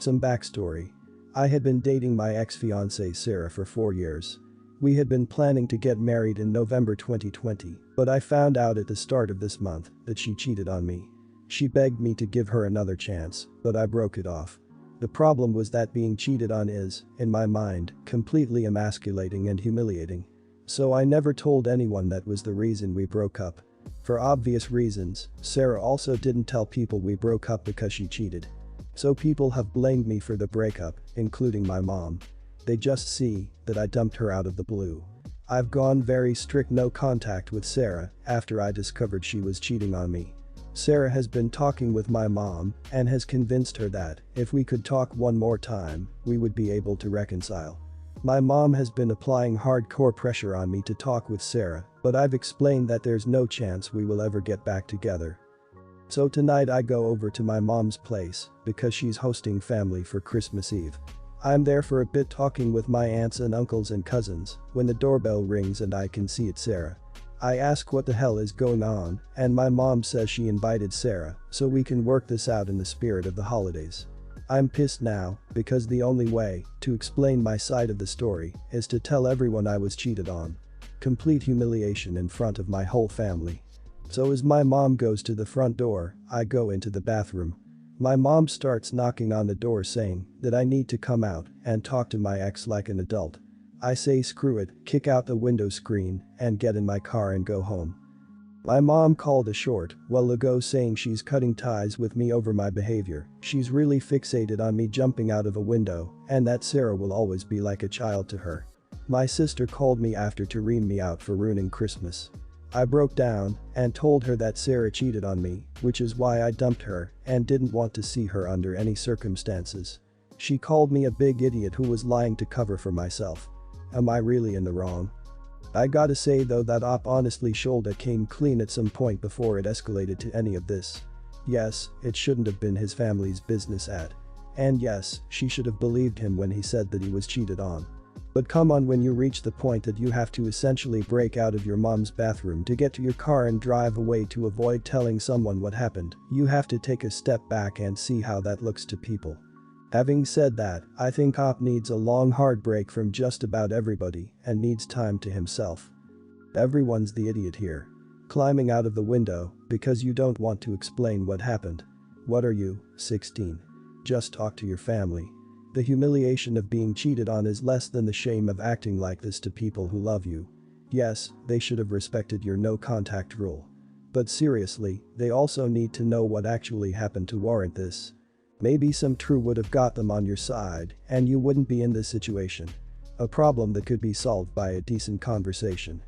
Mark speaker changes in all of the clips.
Speaker 1: Some backstory. I had been dating my ex-fiancée Sarah for 4 years. We had been planning to get married in November 2020, but I found out at the start of this month that she cheated on me. She begged me to give her another chance, but I broke it off. The problem was that being cheated on is, in my mind, completely emasculating and humiliating. So I never told anyone that was the reason we broke up. For obvious reasons, Sarah also didn't tell people we broke up because she cheated. So people have blamed me for the breakup, including my mom. They just see that I dumped her out of the blue. I've gone very strict no contact with Sarah after I discovered she was cheating on me. Sarah has been talking with my mom and has convinced her that if we could talk one more time, we would be able to reconcile. My mom has been applying hardcore pressure on me to talk with Sarah, but I've explained that there's no chance we will ever get back together. So tonight I go over to my mom's place because she's hosting family for Christmas Eve. I'm there for a bit talking with my aunts and uncles and cousins when the doorbell rings and I can see it's Sarah. I ask what the hell is going on and my mom says she invited Sarah so we can work this out in the spirit of the holidays. I'm pissed now because the only way to explain my side of the story is to tell everyone I was cheated on. Complete humiliation in front of my whole family. So as my mom goes to the front door, I go into the bathroom. My mom starts knocking on the door saying that I need to come out and talk to my ex like an adult. I say screw it, kick out the window screen and get in my car and go home. My mom called a short while ago saying she's cutting ties with me over my behavior. She's really fixated on me jumping out of a window and that Sarah will always be like a child to her. My sister called me after to ream me out for ruining Christmas. I broke down and told her that Sarah cheated on me, which is why I dumped her and didn't want to see her under any circumstances. She called me a big idiot who was lying to cover for myself. Am I really in the wrong? I gotta say though that op honestly shoulda came clean at some point before it escalated to any of this. Yes, it shouldn't have been his family's business and yes, she should have believed him when he said that he was cheated on. But come on, when you reach the point that you have to essentially break out of your mom's bathroom to get to your car and drive away to avoid telling someone what happened, you have to take a step back and see how that looks to people. Having said that, I think op needs a long hard break from just about everybody and needs time to himself. Everyone's the idiot here. Climbing out of the window because you don't want to explain what happened. What are you, 16? Just talk to your family. The humiliation of being cheated on is less than the shame of acting like this to people who love you. Yes, they should have respected your no contact rule. But seriously, they also need to know what actually happened to warrant this. Maybe some truth would have got them on your side and you wouldn't be in this situation. A problem that could be solved by a decent conversation.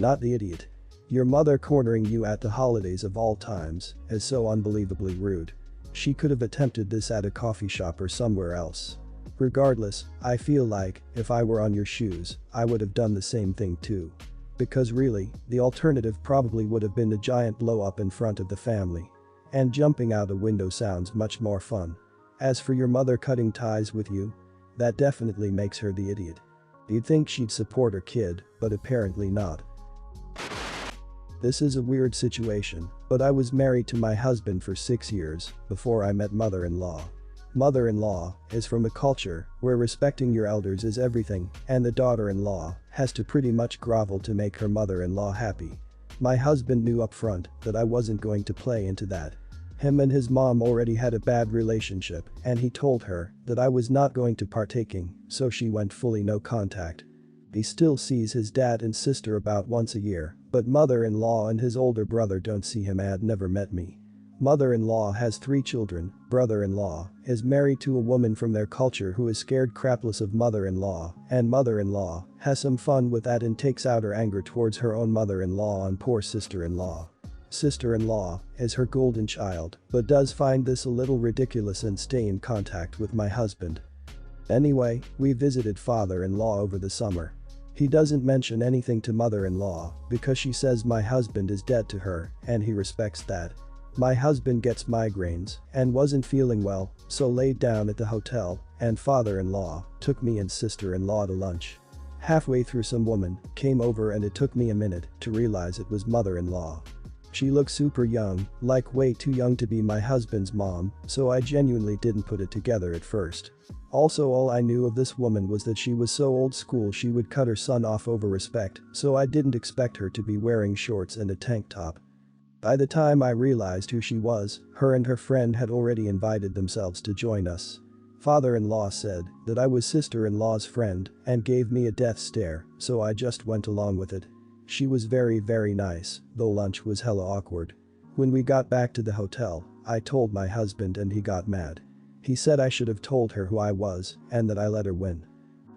Speaker 1: Not the idiot. Your mother cornering you at the holidays of all times is so unbelievably rude. She could have attempted this at a coffee shop or somewhere else. Regardless, I feel like if I were on your shoes, I would have done the same thing too. Because really, the alternative probably would have been a giant blow up in front of the family. And jumping out a window sounds much more fun. As for your mother cutting ties with you, that definitely makes her the idiot. You'd think she'd support her kid, but apparently not. This is a weird situation, but I was married to my husband for 6 years before I met mother-in-law. Mother-in-law is from a culture where respecting your elders is everything and the daughter-in-law has to pretty much grovel to make her mother-in-law happy. My husband knew upfront that I wasn't going to play into that. Him and his mom already had a bad relationship and he told her that I was not going to partaking, so she went fully no contact. He still sees his dad and sister about once a year, but mother-in-law and his older brother don't see him and never met me. Mother-in-law has 3 children, brother-in-law is married to a woman from their culture who is scared crapless of mother-in-law, and mother-in-law has some fun with that and takes out her anger towards her own mother-in-law on poor sister-in-law. Sister-in-law is her golden child, but does find this a little ridiculous and stay in contact with my husband. Anyway, we visited father-in-law over the summer. He doesn't mention anything to mother-in-law because she says my husband is dead to her and he respects that. My husband gets migraines and wasn't feeling well, so laid down at the hotel and father-in-law took me and sister-in-law to lunch. Halfway through some woman came over and it took me a minute to realize it was mother-in-law. She looked super young, like way too young to be my husband's mom, so I genuinely didn't put it together at first. Also, all I knew of this woman was that she was so old school she would cut her son off over respect, so I didn't expect her to be wearing shorts and a tank top. By the time I realized who she was, her and her friend had already invited themselves to join us. Father-in-law said that I was sister-in-law's friend and gave me a death stare, so I just went along with it. She was very nice, though lunch was hella awkward. When we got back to the hotel, I told my husband and he got mad. He said I should have told her who I was and that I let her win.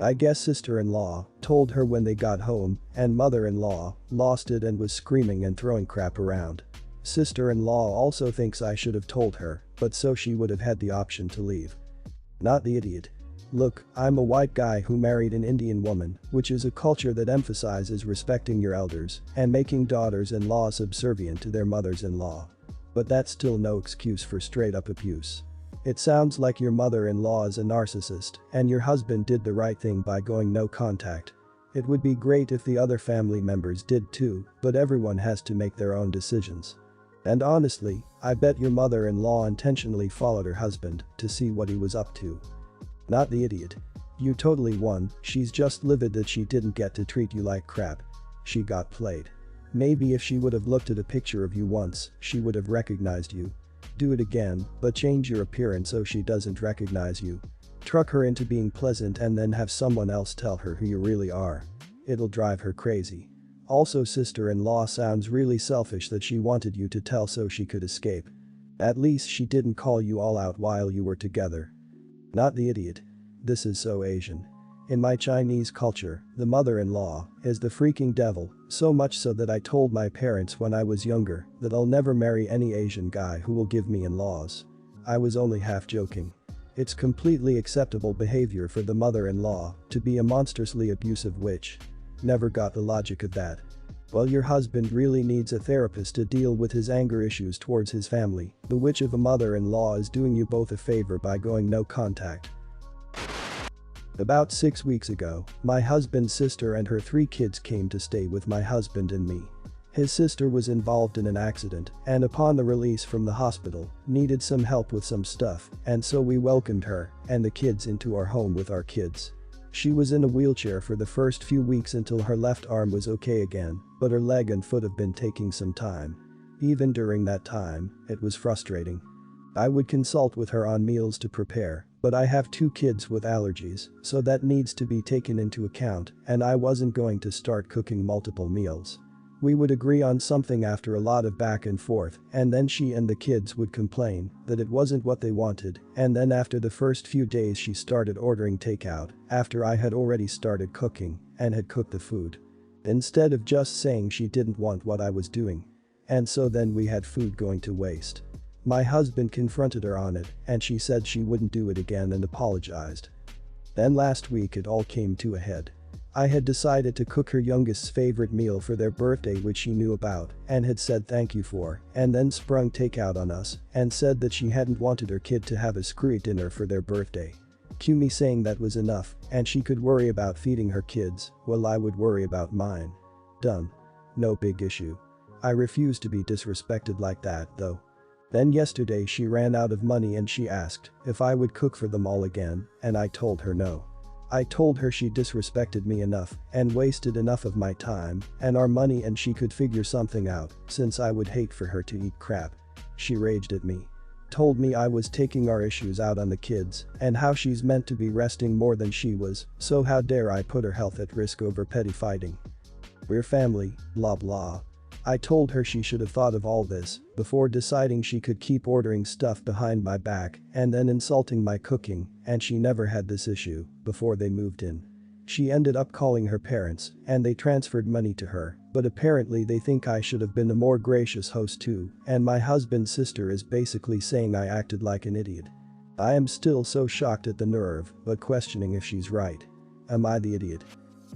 Speaker 1: I guess sister-in-law told her when they got home, and mother-in-law lost it and was screaming and throwing crap around. Sister-in-law also thinks I should have told her, but so she would have had the option to leave. Not the idiot. Look, I'm a white guy who married an Indian woman, which is a culture that emphasizes respecting your elders and making daughters-in-law subservient to their mothers-in-law. But that's still no excuse for straight-up abuse. It sounds like your mother-in-law is a narcissist and your husband did the right thing by going no contact. It would be great if the other family members did too, but everyone has to make their own decisions. And honestly, I bet your mother-in-law intentionally followed her husband to see what he was up to. Not the idiot. You totally won, she's just livid that she didn't get to treat you like crap. She got played. Maybe if she would have looked at a picture of you once, she would have recognized you. Do it again, but change your appearance so she doesn't recognize you. Truck her into being pleasant and then have someone else tell her who you really are. It'll drive her crazy. Also, sister-in-law sounds really selfish that she wanted you to tell so she could escape. At least she didn't call you all out while you were together. Not the idiot. This is so Asian. In my Chinese culture, the mother-in-law is the freaking devil, so much so that I told my parents when I was younger that I'll never marry any Asian guy who will give me in-laws. I was only half joking. It's completely acceptable behavior for the mother-in-law to be a monstrously abusive witch. Never got the logic of that. Well, your husband really needs a therapist to deal with his anger issues towards his family. The witch of a mother-in-law is doing you both a favor by going no contact. About 6 weeks ago, my husband's sister and her 3 kids came to stay with my husband and me. His sister was involved in an accident and upon the release from the hospital, needed some help with some stuff, and so we welcomed her and the kids into our home with our kids. She was in a wheelchair for the first few weeks until her left arm was okay again, but her leg and foot have been taking some time. Even during that time, it was frustrating. I would consult with her on meals to prepare, but I have 2 kids with allergies, so that needs to be taken into account, and I wasn't going to start cooking multiple meals. We would agree on something after a lot of back and forth, and then she and the kids would complain that it wasn't what they wanted, and then after the first few days she started ordering takeout after I had already started cooking and had cooked the food. Instead of just saying she didn't want what I was doing. And so then we had food going to waste. My husband confronted her on it and she said she wouldn't do it again and apologized. Then last week it all came to a head. I had decided to cook her youngest's favorite meal for their birthday, which she knew about and had said thank you for, and then sprung takeout on us and said that she hadn't wanted her kid to have a screwy dinner for their birthday. Cue me saying that was enough and she could worry about feeding her kids while I would worry about mine. Done. No big issue. I refuse to be disrespected like that though. Then yesterday she ran out of money and she asked if I would cook for them all again, and I told her no. I told her she disrespected me enough and wasted enough of my time and our money and she could figure something out since I would hate for her to eat crap. She raged at me. Told me I was taking our issues out on the kids and how she's meant to be resting more than she was, so how dare I put her health at risk over petty fighting. We're family, blah blah. I told her she should have thought of all this before deciding she could keep ordering stuff behind my back and then insulting my cooking, and she never had this issue before they moved in. She ended up calling her parents and they transferred money to her, but apparently they think I should have been a more gracious host too, and my husband's sister is basically saying I acted like an idiot. I am still so shocked at the nerve, but questioning if she's right. Am I the idiot?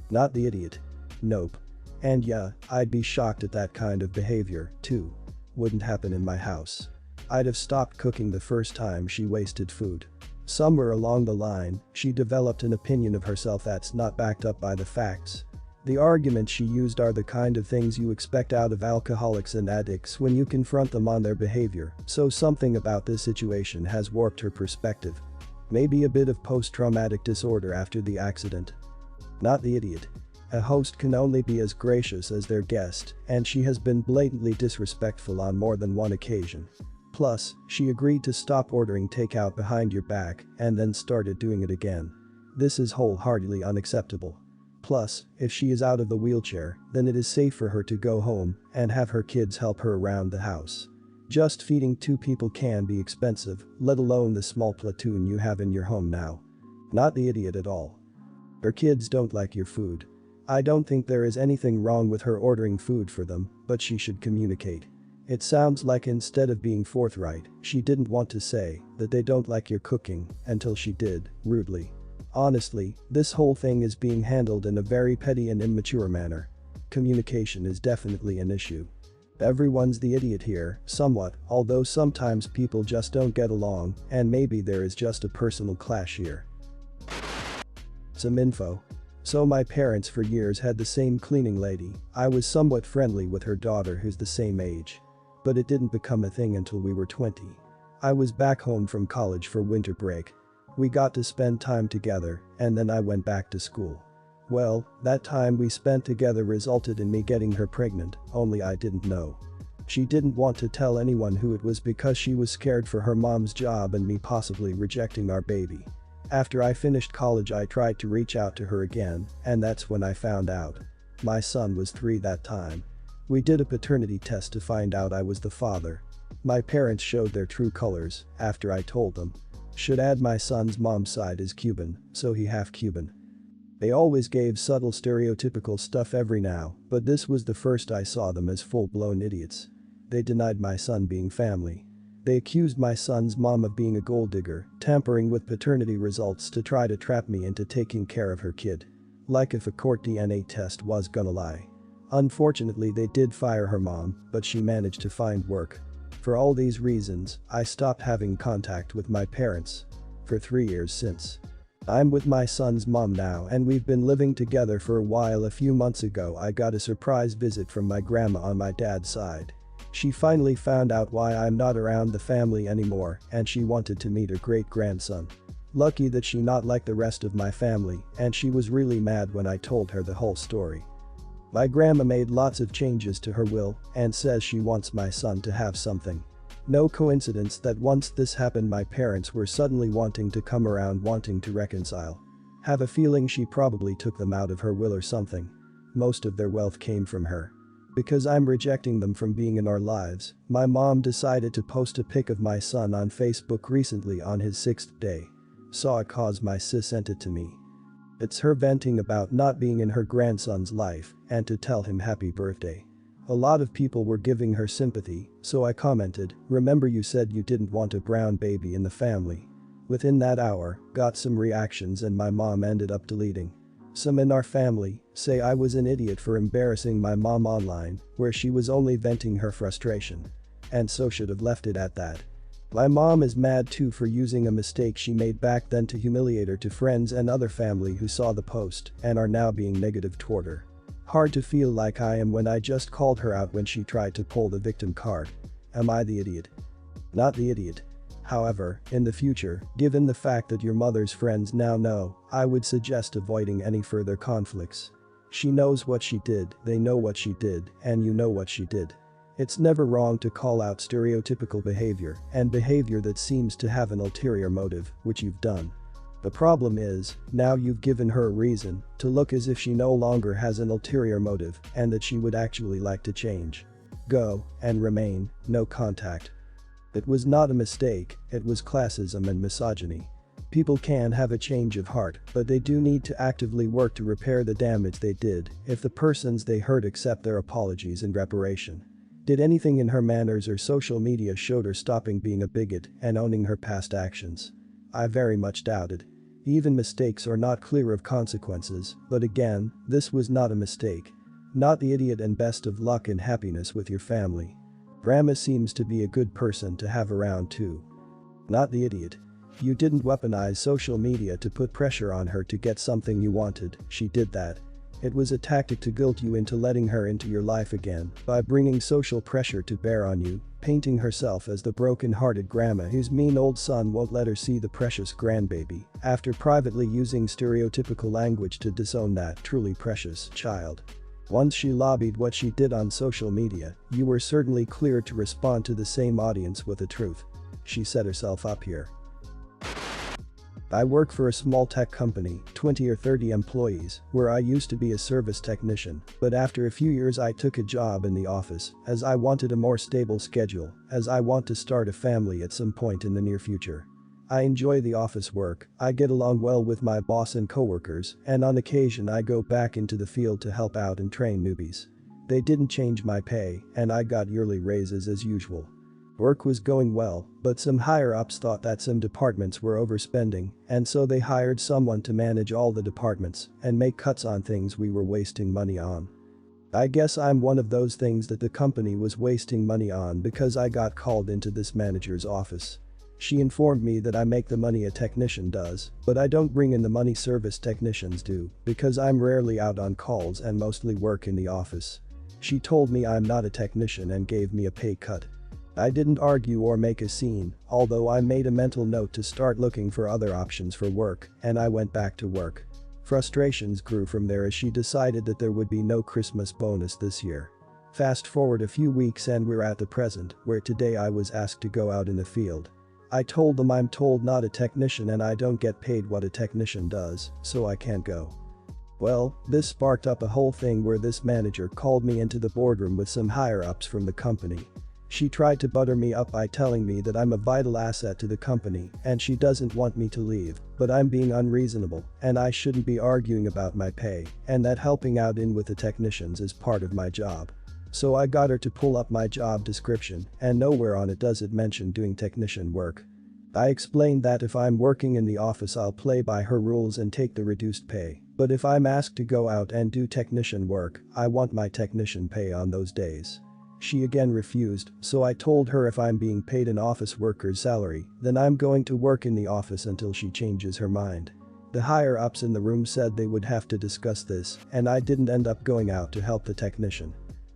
Speaker 1: Not the idiot. Nope. And yeah, I'd be shocked at that kind of behavior, too. Wouldn't happen in my house. I'd have stopped cooking the first time she wasted food. Somewhere along the line, she developed an opinion of herself that's not backed up by the facts. The arguments she used are the kind of things you expect out of alcoholics and addicts when you confront them on their behavior, so something about this situation has warped her perspective. Maybe a bit of post-traumatic disorder after the accident. Not the idiot. A host can only be as gracious as their guest, and she has been blatantly disrespectful on more than one occasion. Plus, she agreed to stop ordering takeout behind your back and then started doing it again. This is wholeheartedly unacceptable. Plus, if she is out of the wheelchair, then it is safe for her to go home and have her kids help her around the house. Just feeding 2 people can be expensive, let alone the small platoon you have in your home now. Not the idiot at all. Her kids don't like your food. I don't think there is anything wrong with her ordering food for them, but she should communicate. It sounds like instead of being forthright, she didn't want to say that they don't like your cooking until she did, rudely. Honestly, this whole thing is being handled in a very petty and immature manner. Communication is definitely an issue. Everyone's the idiot here, somewhat, although sometimes people just don't get along, and maybe there is just a personal clash here. Some info. So my parents for years had the same cleaning lady. I was somewhat friendly with her daughter who's the same age. But it didn't become a thing until we were 20. I was back home from college for winter break. We got to spend time together, and then I went back to school. Well, that time we spent together resulted in me getting her pregnant, only I didn't know. She didn't want to tell anyone who it was because she was scared for her mom's job and me possibly rejecting our baby. After I finished college I tried to reach out to her again, and that's when I found out. My son was 3 that time. We did a paternity test to find out I was the father. My parents showed their true colors after I told them. Should add my son's mom's side is Cuban, so he half Cuban. They always gave subtle stereotypical stuff every now, but this was the first I saw them as full-blown idiots. They denied my son being family. They accused my son's mom of being a gold digger, tampering with paternity results to try to trap me into taking care of her kid. Like if a court DNA test was gonna lie. Unfortunately they did fire her mom, but she managed to find work. For all these reasons, I stopped having contact with my parents. For 3 years since. I'm with my son's mom now and we've been living together for a while. A few months ago I got a surprise visit from my grandma on my dad's side. She finally found out why I'm not around the family anymore and she wanted to meet her great-grandson. Lucky that she not like the rest of my family and she was really mad when I told her the whole story. My grandma made lots of changes to her will and says she wants my son to have something. No coincidence that once this happened my parents were suddenly wanting to come around, wanting to reconcile. Have a feeling she probably took them out of her will or something. Most of their wealth came from her. Because I'm rejecting them from being in our lives, my mom decided to post a pic of my son on Facebook recently on his 6th day. Saw it cause my sis sent it to me. It's her venting about not being in her grandson's life and to tell him happy birthday. A lot of people were giving her sympathy, so I commented, "Remember you said you didn't want a brown baby in the family." Within that hour, got some reactions and my mom ended up deleting. Some in our family say I was an idiot for embarrassing my mom online, where she was only venting her frustration. And so should have left it at that. My mom is mad too for using a mistake she made back then to humiliate her to friends and other family who saw the post and are now being negative toward her. Hard to feel like I am when I just called her out when she tried to pull the victim card. Am I the idiot? Not the idiot. However, in the future, given the fact that your mother's friends now know, I would suggest avoiding any further conflicts. She knows what she did, they know what she did, and you know what she did. It's never wrong to call out stereotypical behavior and behavior that seems to have an ulterior motive, which you've done. The problem is, now you've given her a reason to look as if she no longer has an ulterior motive and that she would actually like to change. Go and remain, no contact. It was not a mistake, it was classism and misogyny. People can have a change of heart, but they do need to actively work to repair the damage they did if the persons they hurt accept their apologies and reparation. Did anything in her manners or social media showed her stopping being a bigot and owning her past actions? I very much doubt it. Even mistakes are not clear of consequences, but again, this was not a mistake. Not the idiot, and best of luck and happiness with your family. Grandma seems to be a good person to have around too. Not the idiot. You didn't weaponize social media to put pressure on her to get something you wanted, she did that. It was a tactic to guilt you into letting her into your life again by bringing social pressure to bear on you, painting herself as the broken-hearted grandma whose mean old son won't let her see the precious grandbaby, after privately using stereotypical language to disown that truly precious child. Once she lobbied what she did on social media, you were certainly clear to respond to the same audience with the truth. She set herself up here. I work for a small tech company, 20 or 30 employees, where I used to be a service technician, but after a few years I took a job in the office, as I wanted a more stable schedule, as I want to start a family at some point in the near future. I enjoy the office work, I get along well with my boss and coworkers, and on occasion I go back into the field to help out and train newbies. They didn't change my pay, and I got yearly raises as usual. Work was going well, but some higher-ups thought that some departments were overspending, and so they hired someone to manage all the departments and make cuts on things we were wasting money on. I guess I'm one of those things that the company was wasting money on because I got called into this manager's office. She informed me that I make the money a technician does, but I don't bring in the money service technicians do because I'm rarely out on calls and mostly work in the office. She told me I'm not a technician and gave me a pay cut. I didn't argue or make a scene, although I made a mental note to start looking for other options for work, and I went back to work. Frustrations grew from there as she decided that there would be no Christmas bonus this year. Fast forward a few weeks and we're at the present, where today I was asked to go out in the field. I told them I'm told not a technician and I don't get paid what a technician does, so I can't go. Well, this sparked up a whole thing where this manager called me into the boardroom with some higher-ups from the company. She tried to butter me up by telling me that I'm a vital asset to the company and she doesn't want me to leave, but I'm being unreasonable and I shouldn't be arguing about my pay and that helping out in with the technicians is part of my job. So I got her to pull up my job description and nowhere on it does it mention doing technician work. I explained that if I'm working in the office I'll play by her rules and take the reduced pay, but if I'm asked to go out and do technician work, I want my technician pay on those days. She again refused, so I told her if I'm being paid an office worker's salary, then I'm going to work in the office until she changes her mind. The higher-ups in the room said they would have to discuss this, and I didn't end up going out to help the technician.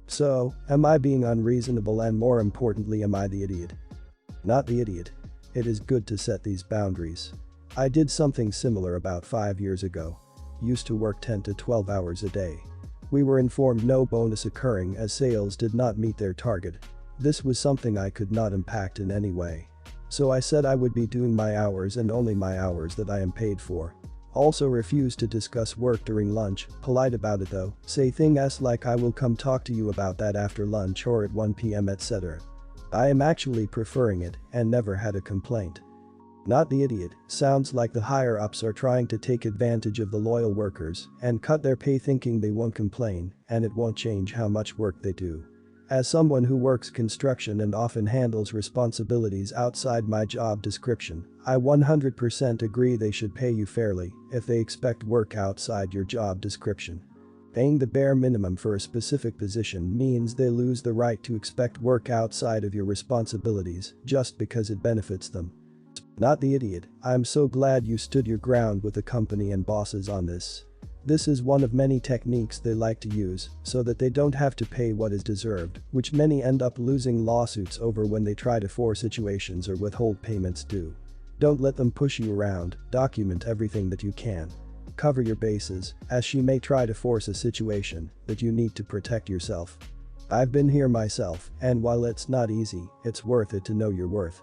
Speaker 1: So, am I being unreasonable and more importantly am I the idiot? Not the idiot. It is good to set these boundaries. I did something similar about 5 years ago. Used to work 10 to 12 hours a day. We were informed no bonus occurring as sales did not meet their target. This was something I could not impact in any way. So I said I would be doing my hours and only my hours that I am paid for. Also refused to discuss work during lunch, polite about it though, say things like I will come talk to you about that after lunch or at 1 p.m. etc. I am actually preferring it and never had a complaint. Not the idiot, sounds like the higher-ups are trying to take advantage of the loyal workers and cut their pay thinking they won't complain and it won't change how much work they do. As someone who works construction and often handles responsibilities outside my job description, I 100% agree they should pay you fairly if they expect work outside your job description. Paying the bare minimum for a specific position means they lose the right to expect work outside of your responsibilities just because it benefits them. Not the idiot, I'm so glad you stood your ground with the company and bosses on this. This is one of many techniques they like to use so that they don't have to pay what is deserved, which many end up losing lawsuits over when they try to force situations or withhold payments due. Don't let them push you around, document everything that you can. Cover your bases, as she may try to force a situation that you need to protect yourself. I've been here myself, and while it's not easy, it's worth it to know your worth.